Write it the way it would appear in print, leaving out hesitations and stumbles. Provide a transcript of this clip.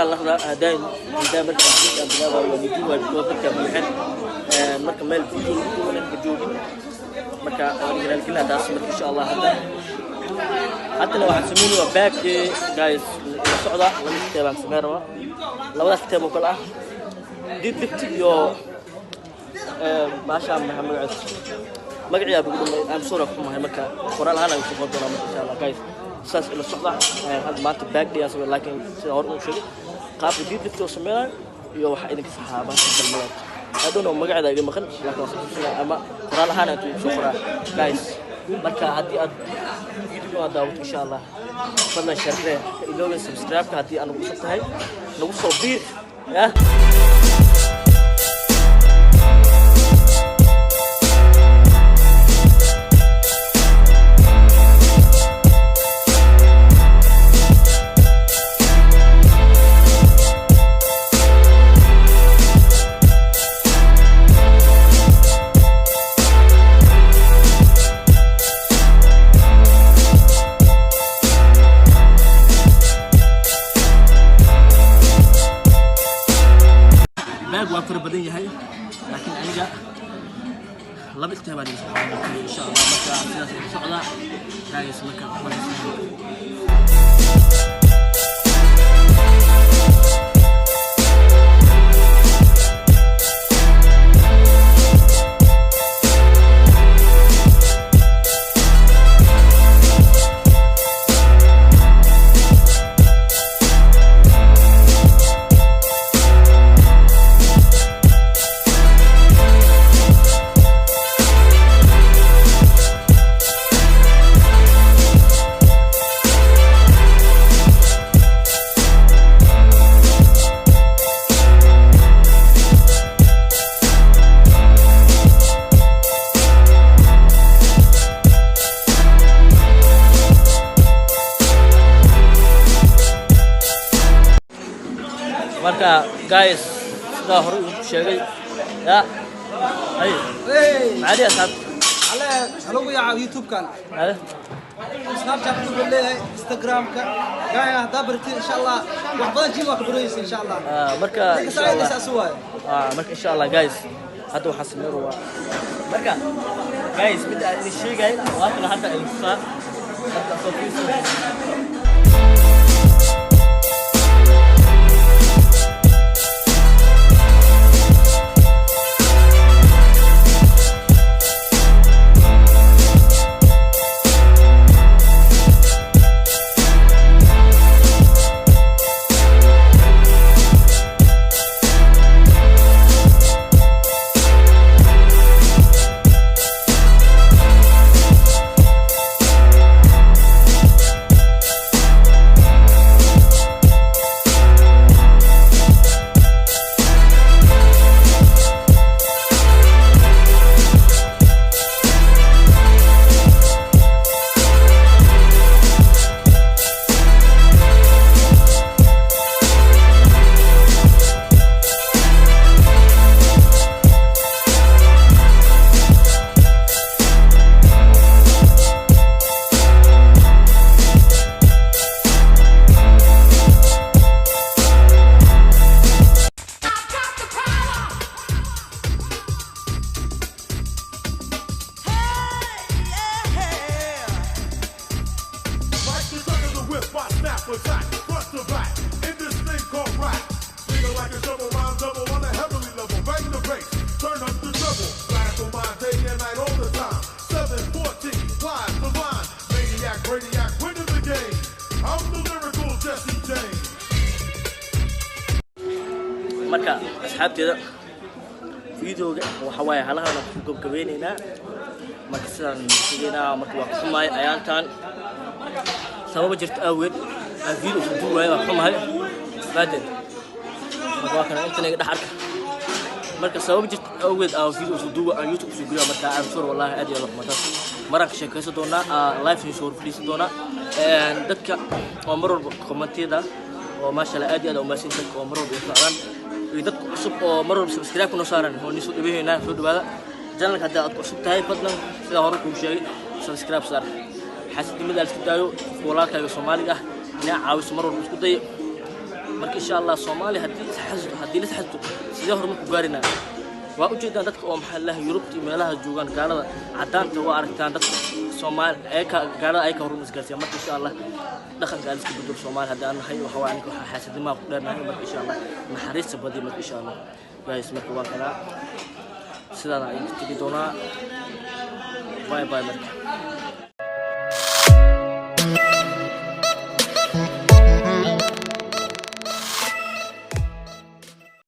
الله هداين دائما تحديد أبناء والدين والدوافر كملحن مركا مال فيديو كلنا بجوجين مركا رجال كلها تاسمت إن شاء الله حتى لو حسمينه باك جايز الصعدة ولا كتاب عن سميرة لو ده كتاب وكله دي بتيجي ما شاء الله محمد عز مقعي بقول أنا صوركم هاي مركا قرآن هذا يشوفون دونا إن شاء الله جايز ساس إلى الصعدة هذا ما تباك دي أسوي لكن سأقول شيء قاب جديد لفتو سميرة يو حقيقة صحابة الملك هذول مقعي ده يجمع خل لكن أما قرآن هذا تشوفه جايز marka hadii aad video daawad insha Allah fadlan share ilooga subscribe ka hadii aan ugu soo tahay nagu soo biir ya وافر بدن يحيى لكن أنا لا بكتب عليه إن شاء الله بس إن شاء الله جاي اسمك marka guys sida hore uu sheegay ya ay maadi asab ala halo ya youtube kan snapchat ku leeyahay instagram ka gaaya hada barti insha Allah wax badan jii wax baraysa insha Allah marka insha Allah marka insha Allah guys hada waxa sameeyo marka guys mid aan sheegay waa hada insa hada soo fiiso marka asxaabteeda videoga waxa way halaha ku gabagabeynayna marka sidaan sideenaa marka waa xumaay ayaantan sabab jirta awgeed video ku duway waa xumaay baadin marka kana internet dhaxarka marka sabab jirta awgeed video ku duwa aan YouTube ku guriga marka aan soo wallahi aad iyo raxmata marka sheekayso doona live soo fadhiisan doona dadka oo marar commentida oo ma sha Allah aad iyo aad u maasin dadka oo marar u fiican dadku cusub oo marar subscribe ku saaran oo nisu dhibayna soo dhawaada channel hada aad cusub tahay fadlan sida hore ku sheegay subscribe saar xasid mid aad isku daayo walaalkaaga Soomaaliga ina caawiso marar isku day marka insha Allah Soomaali hadii la xasdo sidee horumar ku gaarina waa u jeedaan dadka oo maxaa lahayd Yurubta meelaha joogan gaalada cadaanta waa aragtaan dadka Soomaali ay ka gaalada ay ka horumar gaarsiiyaan marka insha Allah dhaqanka aan isku bedel Soomaali hadaan nahay waxa waa aniga waxa xasadnimo ku dheernahay marka insha Allah naxariis badi marka insha Allah guys marka waa kala sidaan ay tigi doonaa bye bye marka